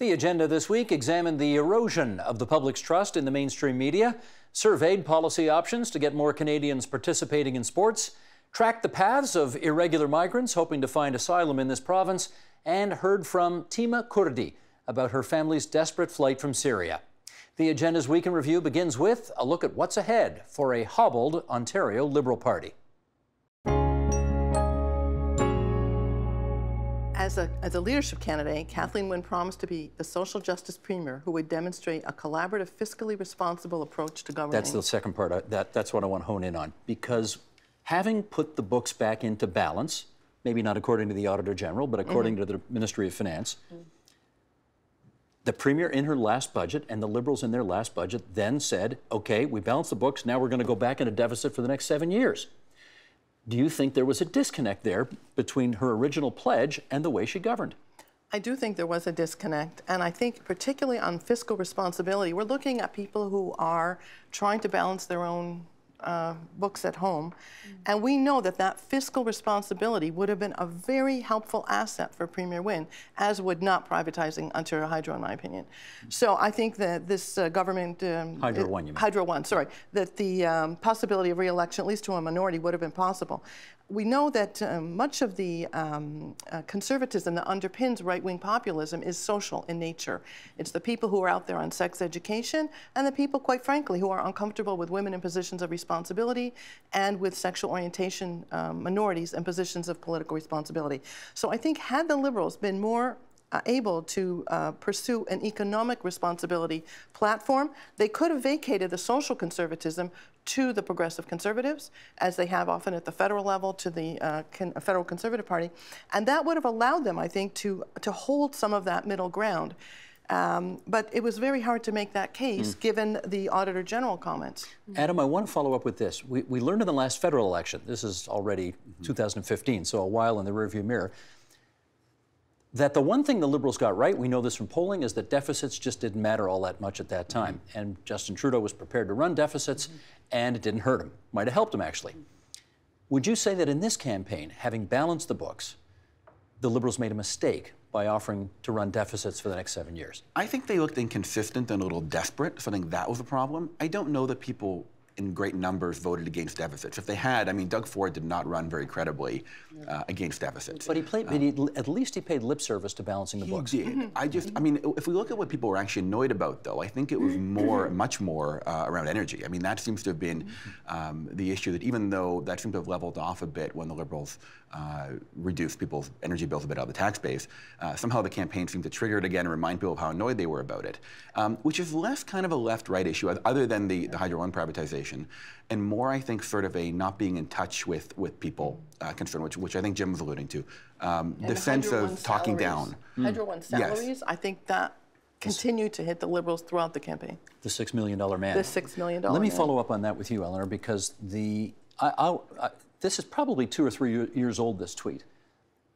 The agenda this week examined the erosion of the public's trust in the mainstream media, surveyed policy options to get more Canadians participating in sports, tracked the paths of irregular migrants hoping to find asylum in this province, and heard from Tima Kurdi about her family's desperate flight from Syria. The agenda's Week in Review begins with a look at what's ahead for a hobbled Ontario Liberal Party. As a leadership candidate, Kathleen Wynne promised to be the social justice premier who would demonstrate a collaborative, fiscally responsible approach to governing. That's the second part. That's what I want to hone in on. Because having put the books back into balance, maybe not according to the Auditor General, but according to the Ministry of Finance, the Premier in her last budget and the Liberals in their last budget then said, okay, we balanced the books, now we're going to go back into deficit for the next 7 years. Do you think there was a disconnect there between her original pledge and the way she governed? I do think there was a disconnect, and I think particularly on fiscal responsibility, we're looking at people who are trying to balance their own books at home, and we know that that fiscal responsibility would have been a very helpful asset for Premier Wynne, as would not privatizing Ontario Hydro, in my opinion. So I think that this government... Hydro One, you mean? Hydro One, sorry. That the possibility of re-election, at least to a minority, would have been possible. We know that much of the conservatism that underpins right-wing populism is social in nature. It's the people who are out there on sex education and the people, quite frankly, who are uncomfortable with women in positions of responsibility and with sexual orientation minorities in positions of political responsibility. So I think had the Liberals been more able to pursue an economic responsibility platform, they could have vacated the social conservatism to the Progressive Conservatives, as they have often at the federal level to the Federal Conservative Party. And that would have allowed them, I think, to hold some of that middle ground. But it was very hard to make that case given the Auditor General comments. Adam, I want to follow up with this. We learned in the last federal election, this is already 2015, so a while in the rearview mirror, that the one thing the Liberals got right, we know this from polling, is that deficits just didn't matter all that much at that time. And Justin Trudeau was prepared to run deficits, and it didn't hurt him. Might have helped him, actually. Would you say that in this campaign, having balanced the books, the Liberals made a mistake by offering to run deficits for the next 7 years? I think they looked inconsistent and a little desperate, so I think that was a problem. I don't know that people in great numbers voted against deficits. If they had, I mean, Doug Ford did not run very credibly against deficits. But at least he paid lip service to balancing the books. He did. I mean, if we look at what people were actually annoyed about, though, I think it was much more around energy. I mean, that seems to have been the issue, that even though that seemed to have leveled off a bit when the Liberals reduced people's energy bills a bit out of the tax base, somehow the campaign seemed to trigger it again and remind people of how annoyed they were about it, which is less kind of a left-right issue, other than the Hydro One privatization, and more, I think, sort of a not being in touch with people concern, which I think Jim was alluding to. The sense of talking down. Hydro One salaries, I think that continued to hit the Liberals throughout the campaign. The $6 million man. The $6 million man. Let me follow up on that with you, Eleanor, because this is probably 2 or 3 years old, this tweet,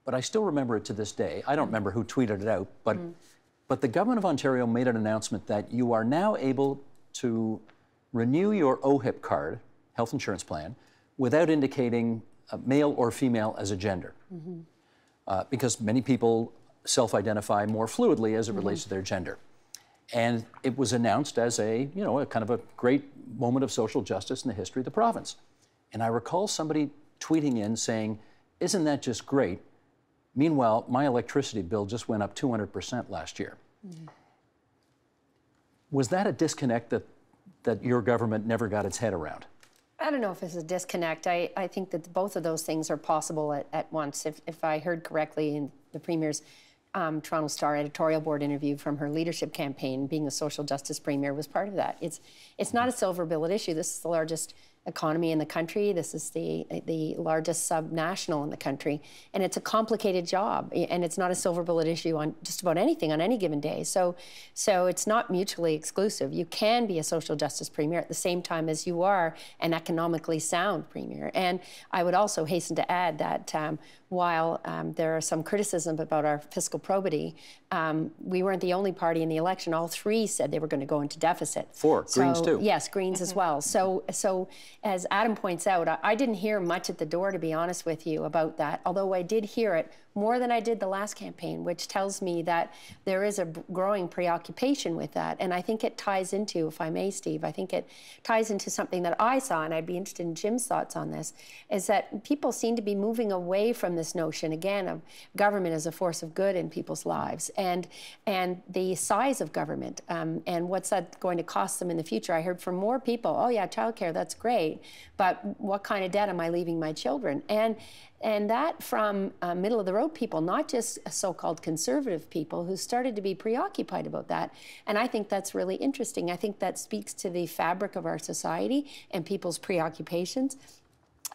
but I still remember it to this day. I don't remember who tweeted it out, but the government of Ontario made an announcement that you are now able to renew your OHIP card, health insurance plan, without indicating male or female as a gender. Because many people self-identify more fluidly as it relates to their gender. And it was announced as a kind of a great moment of social justice in the history of the province. And I recall somebody tweeting in saying, isn't that just great? Meanwhile, my electricity bill just went up 200% last year. Was that a disconnect that your government never got its head around? I don't know if it's a disconnect. I think that both of those things are possible at once. If I heard correctly in the Premier's Toronto Star editorial board interview from her leadership campaign, being a social justice premier was part of that. It's not a silver bullet issue. This is the largest economy in the country. This is the largest subnational in the country. And it's a complicated job. And it's not a silver bullet issue on just about anything on any given day. So it's not mutually exclusive. You can be a social justice premier at the same time as you are an economically sound premier. And I would also hasten to add that while there are some criticism about our fiscal probity, we weren't the only party in the election. All three said they were going to go into deficit. Greens too. Yes, Greens as well. So as Adam points out, I didn't hear much at the door, to be honest with you, about that, although I did hear it more than I did the last campaign, which tells me that there is a growing preoccupation with that. And I think it ties into, if I may, Steve, I think it ties into something that I saw, and I'd be interested in Jim's thoughts on this, is that people seem to be moving away from this notion, again, of government as a force of good in people's lives, and the size of government, and what's that going to cost them in the future. I heard from more people, oh yeah, childcare, that's great, but what kind of debt am I leaving my children? And that from middle-of-the-road people, not just so-called conservative people who started to be preoccupied about that. And I think that's really interesting. I think that speaks to the fabric of our society and people's preoccupations,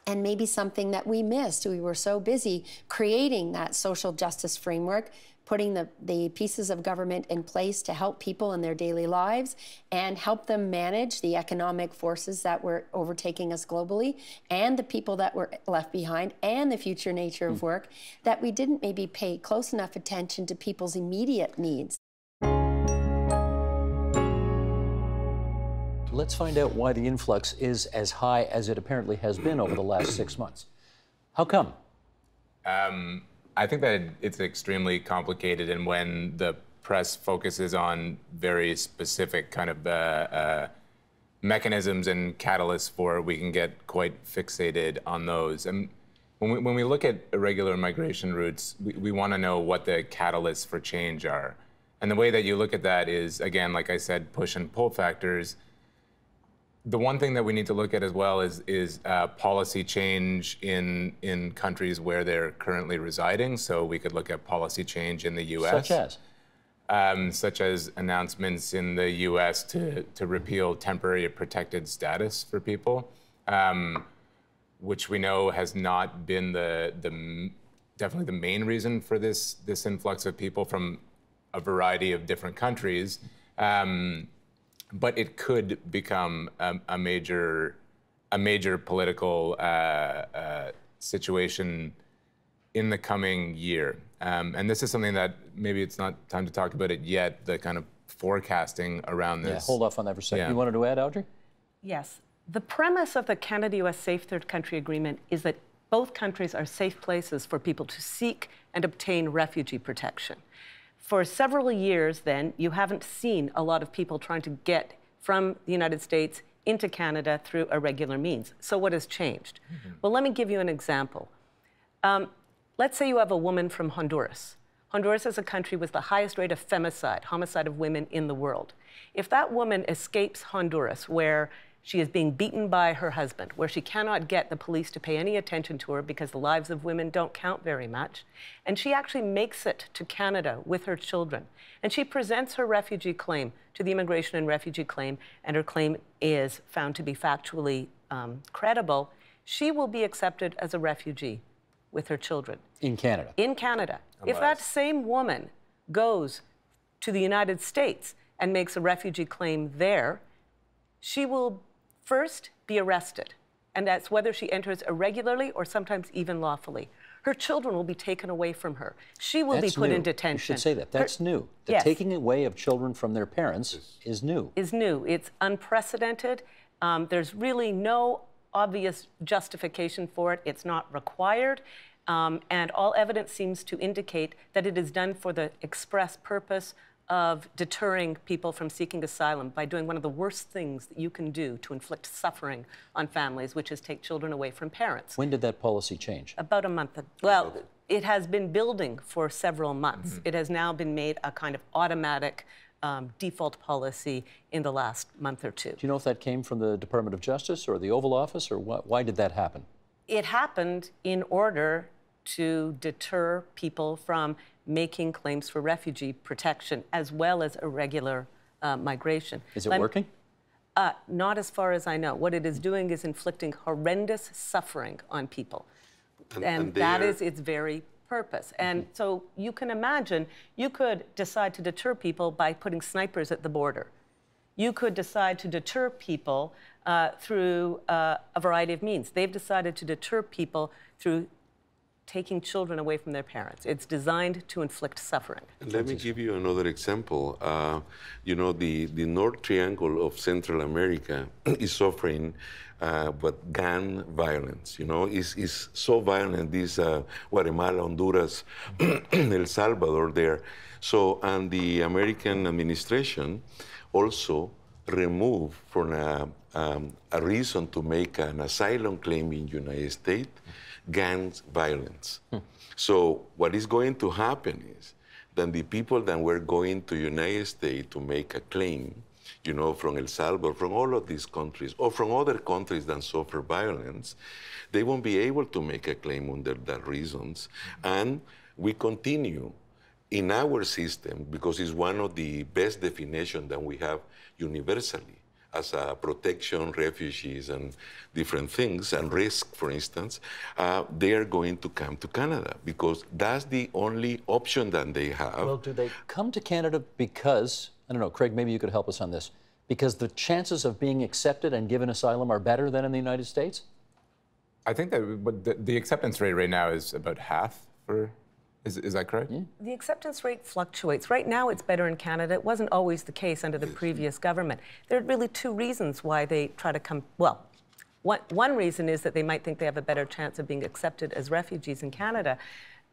and maybe something that we missed. We were so busy creating that social justice framework, putting the pieces of government in place to help people in their daily lives and help them manage the economic forces that were overtaking us globally and the people that were left behind and the future nature of work, that we didn't maybe pay close enough attention to people's immediate needs. Let's find out why the influx is as high as it apparently has been over the last 6 months. How come? I think that it's extremely complicated, and when the press focuses on very specific kind of mechanisms and catalysts for it, we can get quite fixated on those. And when we look at irregular migration routes, we want to know what the catalysts for change are. And the way that you look at that is, again, like I said, push and pull factors. The one thing that we need to look at as well is policy change in countries where they're currently residing. So we could look at policy change in the U.S. Such as announcements in the U.S. to repeal temporary protected status for people, which we know has not been definitely the main reason for this influx of people from a variety of different countries. But it could become a major political situation in the coming year. And this is something that maybe it's not time to talk about it yet, the kind of forecasting around this. Yeah, hold off on that for a second. Yeah. You wanted to add, Audrey? Yes. The premise of the Canada-US Safe Third Country Agreement is that both countries are safe places for people to seek and obtain refugee protection. For several years, then, you haven't seen a lot of people trying to get from the United States into Canada through irregular means. So what has changed? Well, let me give you an example. Let's say you have a woman from Honduras. Honduras is a country with the highest rate of femicide, homicide of women in the world. If that woman escapes Honduras, where she is being beaten by her husband, where she cannot get the police to pay any attention to her because the lives of women don't count very much, and she actually makes it to Canada with her children, and she presents her refugee claim to the Immigration and Refugee Claim, and her claim is found to be factually credible, she will be accepted as a refugee with her children. In Canada? In Canada. If that same woman goes to the United States and makes a refugee claim there, she will first be arrested, and that's whether she enters irregularly or sometimes even lawfully. Her children will be taken away from her. She will be put in detention. You should say that. That's new. The taking away of children from their parents is new. Is new. It's unprecedented. There's really no obvious justification for it. It's not required. And all evidence seems to indicate that it is done for the express purpose of deterring people from seeking asylum by doing one of the worst things that you can do to inflict suffering on families, which is take children away from parents. When did that policy change? About a month ago. Well, it has been building for several months. It has now been made a kind of automatic default policy in the last month or two. Do you know if that came from the Department of Justice or the Oval Office, or why did that happen? It happened in order to deter people from making claims for refugee protection as well as irregular migration. Is it working? Not as far as I know. What it is doing is inflicting horrendous suffering on people. And that is its very purpose. And so you can imagine, you could decide to deter people by putting snipers at the border. You could decide to deter people through a variety of means. They've decided to deter people through taking children away from their parents. It's designed to inflict suffering. And let me give you another example. You know, the North Triangle of Central America is suffering but gang violence. You know, is so violent. This Guatemala, Honduras, El Salvador there. So, and the American administration also removed from a reason to make an asylum claim in the United States, gang violence. So what is going to happen is that the people that were going to United States to make a claim, you know, from El Salvador, from all of these countries, or from other countries that suffer violence, they won't be able to make a claim under that reasons. And we continue in our system, because it's one of the best definitions that we have universally as a protection, refugees, and different things, and risk, for instance, they are going to come to Canada because that's the only option that they have. Well, do they come to Canada because, I don't know, Craig, maybe you could help us on this, because the chances of being accepted and given asylum are better than in the United States? I think that the acceptance rate right now is about half for. Is that correct? Yeah. The acceptance rate fluctuates. Right now, it's better in Canada. It wasn't always the case under the previous government. There are really two reasons why they try to come. Well, one reason is that they might think they have a better chance of being accepted as refugees in Canada.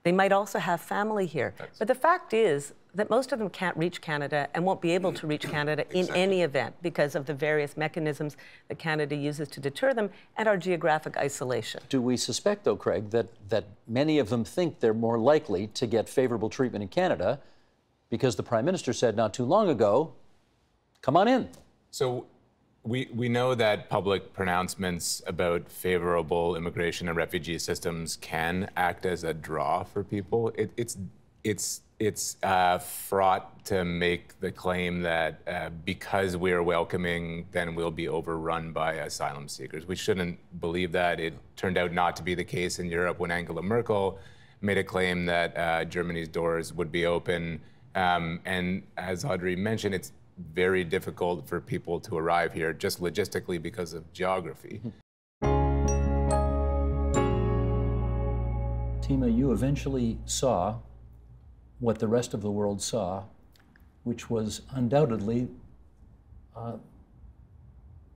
They might also have family here. But the fact is that most of them can't reach Canada and won't be able to reach Canada in any event because of the various mechanisms that Canada uses to deter them and our geographic isolation. Do we suspect, though, Craig, that many of them think they're more likely to get favorable treatment in Canada because the Prime Minister said not too long ago, come on in? So we know that public pronouncements about favorable immigration and refugee systems can act as a draw for people. It's fraught to make the claim that because we're welcoming, then we'll be overrun by asylum seekers. We shouldn't believe that. It turned out not to be the case in Europe when Angela Merkel made a claim that Germany's doors would be open. And as Audrey mentioned, it's very difficult for people to arrive here just logistically because of geography. Tima, you eventually saw what the rest of the world saw, which was undoubtedly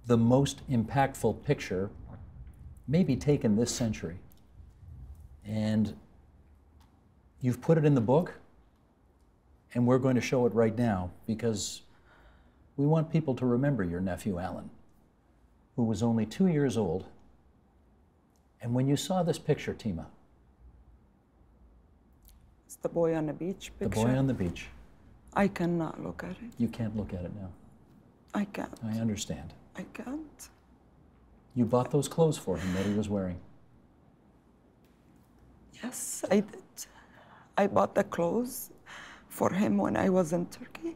the most impactful picture maybe taken this century. And you've put it in the book, and we're going to show it right now because we want people to remember your nephew, Alan, who was only 2 years old. And when you saw this picture, Tima. It's the boy on the beach picture. The boy on the beach. I cannot look at it. You can't look at it now. I can't. I understand. I can't. You bought those clothes for him that he was wearing. Yes, I did. I bought the clothes for him when I was in Turkey.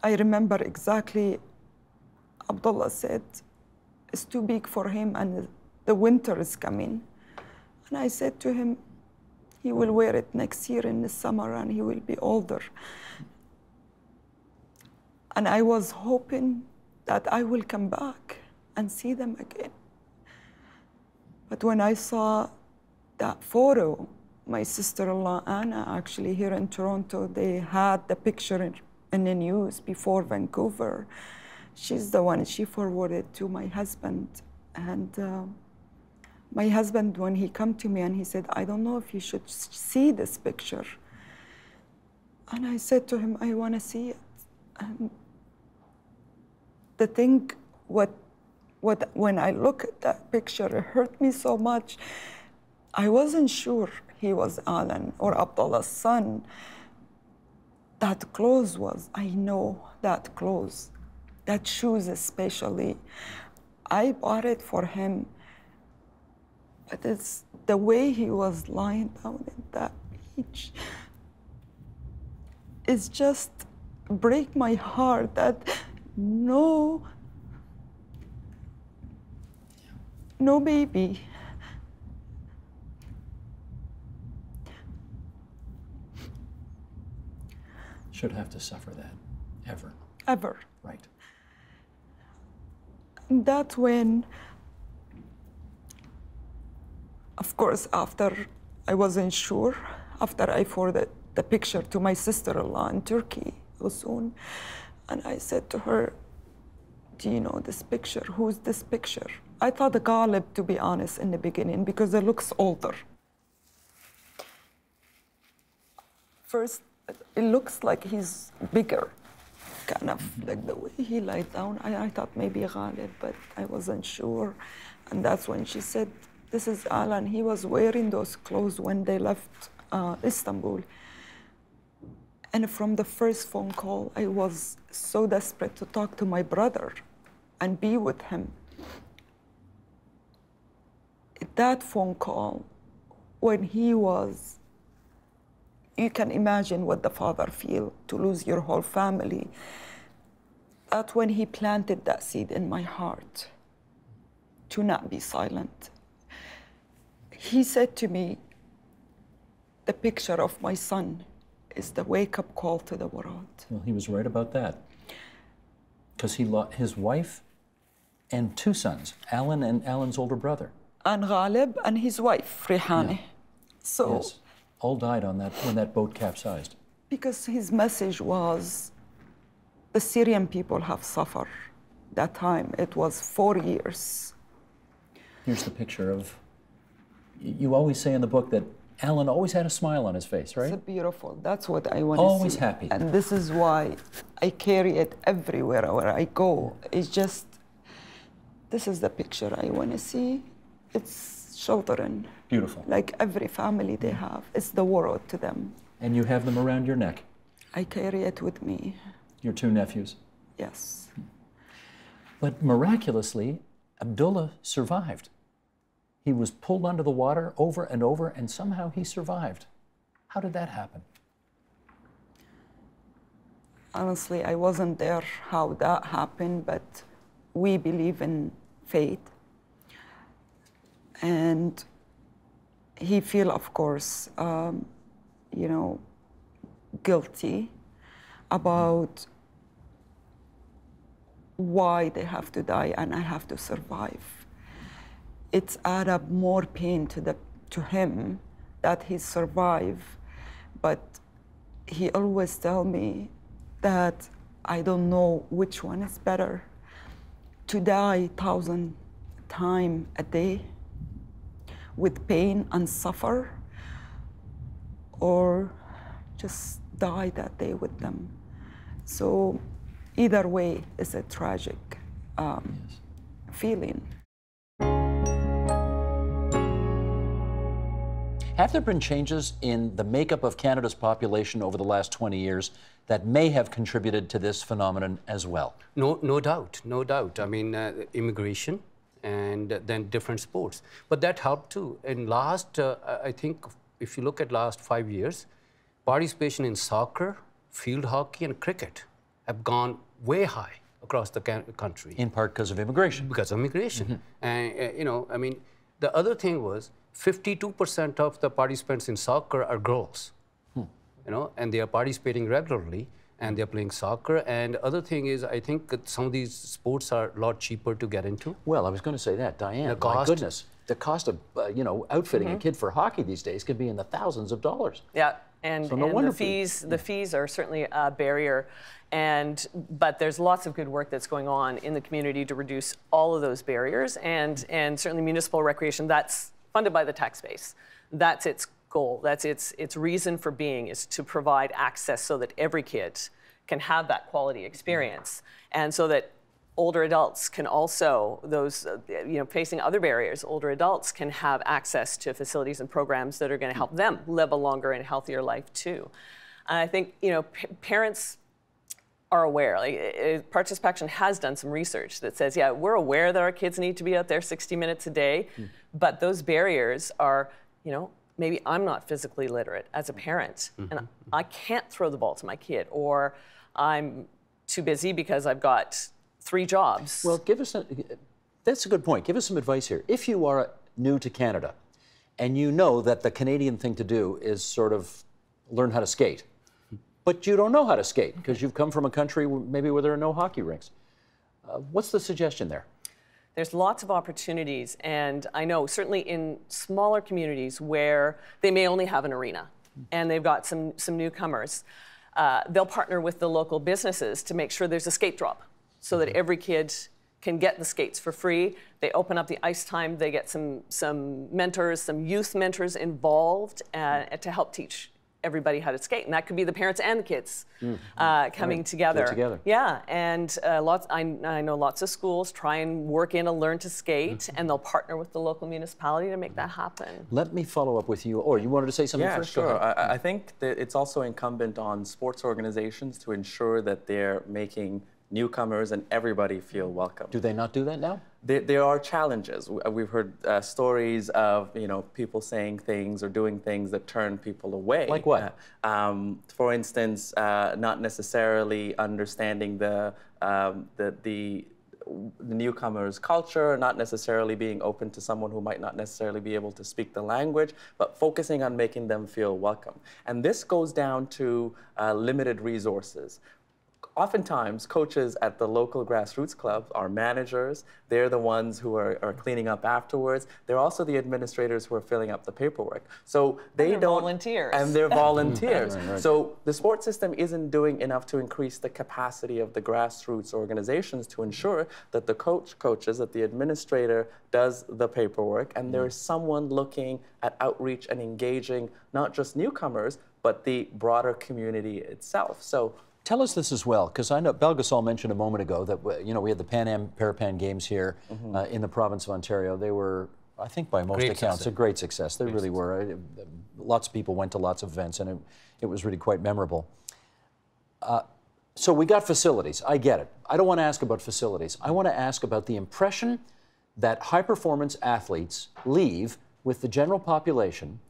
I remember exactly, Abdullah said, it's too big for him and the winter is coming. And I said to him, he will wear it next year in the summer and he will be older. And I was hoping that I will come back and see them again. But when I saw that photo, my sister-in-law, Anna, actually here in Toronto, they had the picture in the news before Vancouver. She's the one, she forwarded to my husband. And my husband, when he come to me and he said, I don't know if you should see this picture. And I said to him, I want to see it. And the thing, when I look at that picture, it hurt me so much. I wasn't sure he was Alan or Abdullah's son. That clothes was, I know that clothes, that shoes especially. I bought it for him, but it's the way he was lying down in that beach. It's just break my heart that no baby. Should have to suffer that, ever. Ever. Right. And that's when, of course, after I wasn't sure. After I forwarded the picture to my sister-in-law in Turkey, soon, and I said to her, do you know this picture? Who's this picture? I thought Ghalib, to be honest, in the beginning, because it looks older. First, it looks like he's bigger, kind of like the way he lied down. I thought maybe Ghalib, but I wasn't sure. And that's when she said, this is Alan. He was wearing those clothes when they left Istanbul. And from the first phone call, I was so desperate to talk to my brother and be with him. That phone call, when he was, you can imagine what the father feels to lose your whole family. That's when he planted that seed in my heart to not be silent. He said to me, the picture of my son is the wake-up call to the world. Well, he was right about that. Because he lost his wife and two sons, Alan and Alan's older brother. And Ghalib and his wife, Rihane. Yeah. So, yes, all died on that when that boat capsized. Because his message was, the Syrian people have suffered. That time, it was 4 years. Here's the picture of, you always say in the book that Alan always had a smile on his face, right? It's beautiful. That's what I want to see. Always happy. And this is why I carry it everywhere where I go. It's just, this is the picture I want to see. It's children. Beautiful. Like every family they have. It's the world to them. And you have them around your neck. I carry it with me. Your two nephews. Yes. But miraculously, Abdullah survived. He was pulled under the water over and over, and somehow he survived. How did that happen? Honestly, I wasn't there how that happened, but we believe in fate. And he feel, of course, you know, guilty about why they have to die and I have to survive. It's add up more pain to him that he survived, but he always tell me that I don't know which one is better, to die 1,000 times a day with pain and suffer, or just die that day with them. So either way is a tragic feeling. Have there been changes in the makeup of Canada's population over the last 20 years that may have contributed to this phenomenon as well? No doubt, no doubt. I mean, immigration and then different sports. But that helped too. In last, I think, if you look at last 5 years, participation in soccer, field hockey, and cricket have gone way high across the country. In part because of immigration. Because of immigration. And, you know, I mean, the other thing was 52% of the participants in soccer are girls, you know, and they are participating regularly and they're playing soccer. And the other thing is, I think that some of these sports are a lot cheaper to get into. Well, I was going to say that, Diane, my goodness, the cost of, you know, outfitting a kid for hockey these days can be in the thousands of dollars. Yeah, and, so no wonder the fees are certainly a barrier. But there's lots of good work that's going on in the community to reduce all of those barriers, and certainly municipal recreation, that's funded by the tax base. That's its goal. That's its reason for being, is to provide access so that every kid can have that quality experience, and so that older adults can also, those you know, facing other barriers, older adults can have access to facilities and programs that are going to help them live a longer and healthier life too. And I think, you know, parents are aware. Like, Participation has done some research that says, yeah, we're aware that our kids need to be out there 60 minutes a day, but those barriers are, you know, maybe I'm not physically literate as a parent, and I can't throw the ball to my kid, or I'm too busy because I've got 3 jobs. Well, that's a good point. Give us some advice here. If you are new to Canada, and you know that the Canadian thing to do is sort of learn how to skate, but you don't know how to skate because you've come from a country maybe where there are no hockey rinks. What's the suggestion there? There's lots of opportunities, and I know certainly in smaller communities where they may only have an arena and they've got some newcomers, they'll partner with the local businesses to make sure there's a skate drop so that every kid can get the skates for free. They open up the ice time, they get some mentors, some youth mentors involved to help teach everybody how to skate, and that could be the parents and the kids coming together. Yeah, and I know lots of schools try and work in a learn to skate, and they'll partner with the local municipality to make that happen. Let me follow up with you. Or you wanted to say something first? Sure. I think that it's also incumbent on sports organizations to ensure that they're making newcomers and everybody feel welcome. Do they not do that now? There are challenges. We've heard stories of people saying things or doing things that turn people away. Like what? For instance, not necessarily understanding the newcomer's culture, not necessarily being open to someone who might not necessarily be able to speak the language, but focusing on making them feel welcome. And this goes down to limited resources. Oftentimes, coaches at the local grassroots clubs are managers. They're the ones who are cleaning up afterwards. They're also the administrators who are filling up the paperwork. So they don't volunteers. And they're volunteers. Right. So the sports system isn't doing enough to increase the capacity of the grassroots organizations to ensure that the coaches, that the administrator does the paperwork, and there is someone looking at outreach and engaging not just newcomers, but the broader community itself. So. Tell us this as well, because I know Belgasol mentioned a moment ago that we had the Pan Am Parapan Games here in the province of Ontario. They were, I think by most accounts, a great success. They really were. Lots of people went to lots of events, and it was really quite memorable. So we got facilities. I get it. I don't want to ask about facilities. I want to ask about the impression that high-performance athletes leave with the general population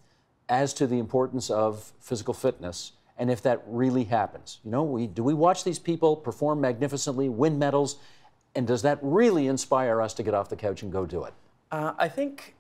as to the importance of physical fitness, and if that really happens. Do we watch these people perform magnificently, win medals, and does that really inspire us to get off the couch and go do it? I think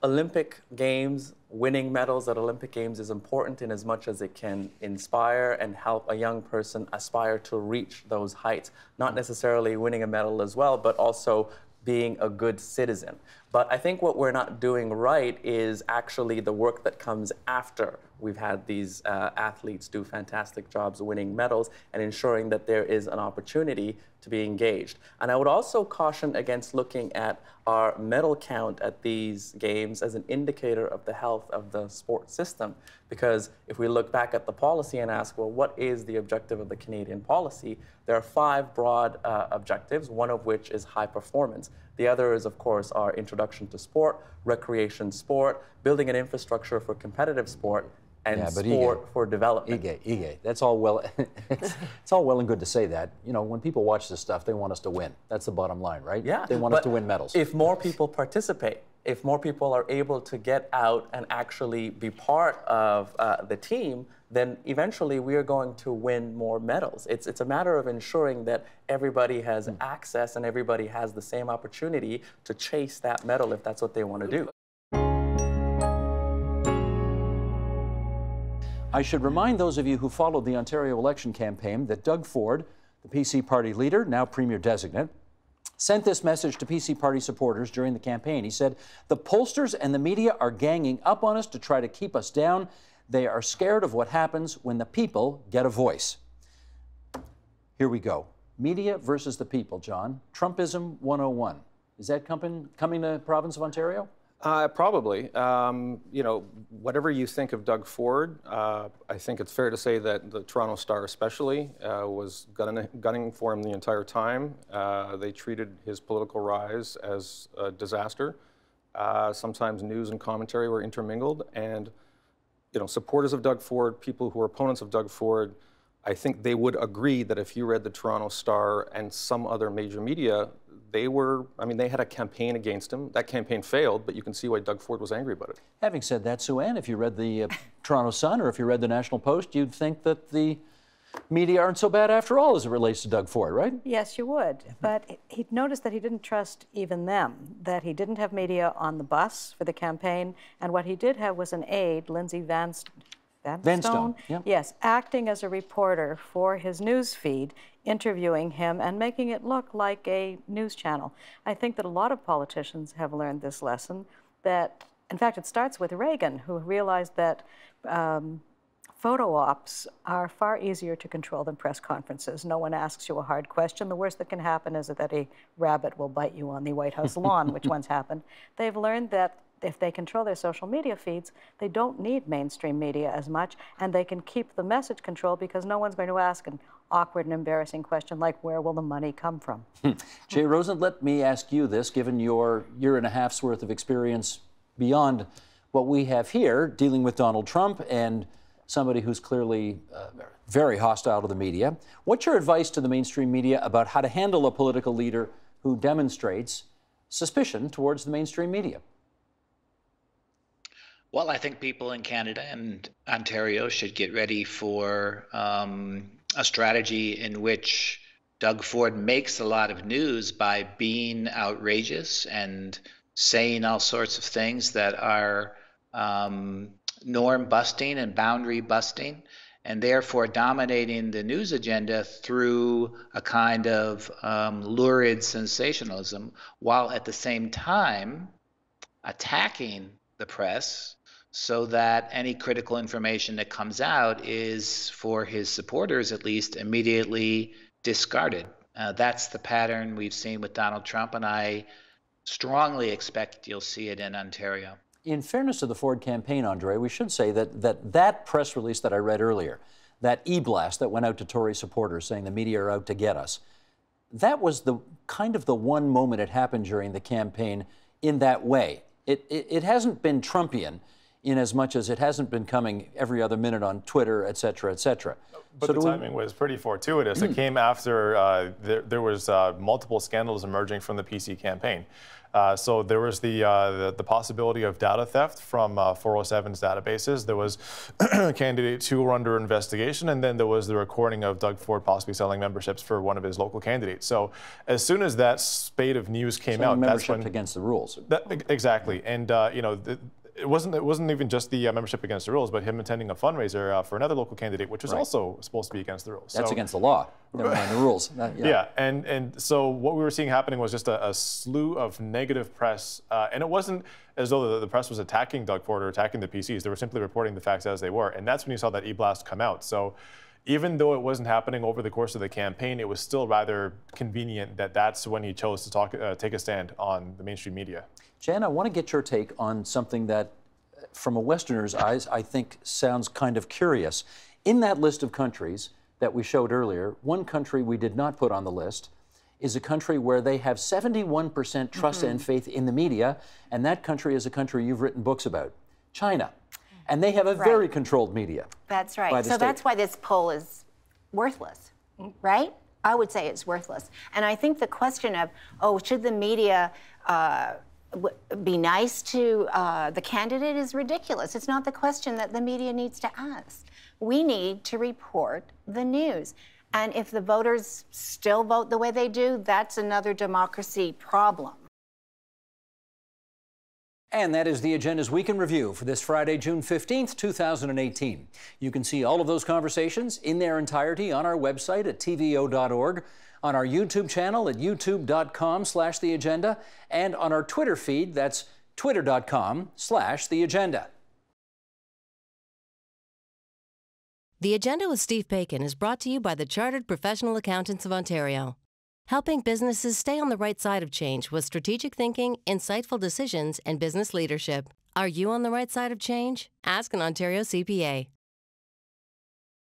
Olympic Games, winning medals at Olympic Games is important in as much as it can inspire and help a young person aspire to reach those heights. Not necessarily winning a medal as well, but also being a good citizen. But I think what we're not doing right is actually the work that comes after we've had these athletes do fantastic jobs winning medals and ensuring that there is an opportunity to be engaged. And I would also caution against looking at our medal count at these games as an indicator of the health of the sport system. Because if we look back at the policy and ask, well, what is the objective of the Canadian policy? There are 5 broad objectives, one of which is high performance. The other is, of course, our introduction to sport, recreation sport, building an infrastructure for competitive sport, and sport for development. Ige, that's all well. It's all well and good to say that. When people watch this stuff, they want us to win. That's the bottom line, right? Yeah. They want us to win medals. If more people participate, if more people are able to get out and actually be part of the team, then eventually we are going to win more medals. It's a matter of ensuring that everybody has access and everybody has the same opportunity to chase that medal if that's what they want to do. I should remind those of you who followed the Ontario election campaign that Doug Ford, the PC party leader, now Premier designate, sent this message to PC party supporters during the campaign. He said, "The pollsters and the media are ganging up on us to try to keep us down. They are scared of what happens when the people get a voice." Here we go. Media versus the people, John. Trumpism 101. Is that coming to the province of Ontario? Probably. Whatever you think of Doug Ford, I think it's fair to say that the Toronto Star especially was gunning for him the entire time. They treated his political rise as a disaster. Sometimes news and commentary were intermingled. And, supporters of Doug Ford, people who are opponents of Doug Ford, I think they would agree that if you read the Toronto Star and some other major media, they had a campaign against him. That campaign failed, but you can see why Doug Ford was angry about it. Having said that, Sue-Ann, if you read the Toronto Sun or if you read the National Post, you'd think that the media aren't so bad after all as it relates to Doug Ford, right? Yes, you would. But he'd noticed that he didn't trust even them, that he didn't have media on the bus for the campaign, and what he did have was an aide, Lindsay Van Van Stone, yep. Yes, acting as a reporter for his news feed, interviewing him and making it look like a news channel. I think that a lot of politicians have learned this lesson, that, in fact, it starts with Reagan, who realized that photo ops are far easier to control than press conferences. No one asks you a hard question. The worst that can happen is that a rabbit will bite you on the White House lawn, which once happened. They've learned that if they control their social media feeds, they don't need mainstream media as much, and they can keep the message control because no one's going to ask an awkward and embarrassing question like, where will the money come from? Jay Rosen, let me ask you this, given your year and a half's worth of experience beyond what we have here, dealing with Donald Trump and somebody who's clearly very hostile to the media. What's your advice to the mainstream media about how to handle a political leader who demonstrates suspicion towards the mainstream media? Well, I think people in Canada and Ontario should get ready for a strategy in which Doug Ford makes a lot of news by being outrageous and saying all sorts of things that are norm busting and boundary busting, and therefore dominating the news agenda through a kind of lurid sensationalism, while at the same time attacking the press so that any critical information that comes out is, for his supporters at least, immediately discarded. That's the pattern we've seen with Donald Trump, and I strongly expect you'll see it in Ontario. In fairness to the Ford campaign, Andre, we should say that press release that I read earlier, that e-blast that went out to Tory supporters saying the media are out to get us, that was the kind of the one moment it happened during the campaign in that way. It hasn't been Trumpian in as much as it hasn't been coming every other minute on Twitter, et cetera, et cetera. But the timing was pretty fortuitous. It came after there was multiple scandals emerging from the PC campaign. So there was the possibility of data theft from 407's databases. There was candidates who were under investigation, and then there was the recording of Doug Ford possibly selling memberships for one of his local candidates. So as soon as that spate of news came out, that's when against the rules. Exactly, and you know. It wasn't even just the membership against the rules, but him attending a fundraiser for another local candidate, which was also supposed to be against the rules. That's against the law. Never mind the rules. Yeah, and so what we were seeing happening was just a slew of negative press, and it wasn't as though the press was attacking Doug Ford or attacking the PCs. They were simply reporting the facts as they were, and that's when you saw that e-blast come out. So even though it wasn't happening over the course of the campaign, it was still rather convenient that that's when he chose to take a stand on the mainstream media. Jan, I want to get your take on something that, from a Westerner's eyes, I think sounds kind of curious. In that list of countries that we showed earlier, one country we did not put on the list is a country where they have 71% trust and faith in the media, and that country is a country you've written books about, China. And they have a very controlled media. That's right. So that's why this poll is worthless, right? I would say it's worthless. And I think the question of, oh, should the media be nice to the candidate is ridiculous. It's not the question that the media needs to ask. We need to report the news. And if the voters still vote the way they do, that's another democracy problem. And that is the Agenda's Week in Review for this Friday, June 15th, 2018. You can see all of those conversations in their entirety on our website at tvo.org, on our YouTube channel at youtube.com/theagenda, and on our Twitter feed, that's twitter.com/theagenda. The Agenda with Steve Bacon is brought to you by the Chartered Professional Accountants of Ontario, helping businesses stay on the right side of change with strategic thinking, insightful decisions, and business leadership. Are you on the right side of change? Ask an Ontario CPA.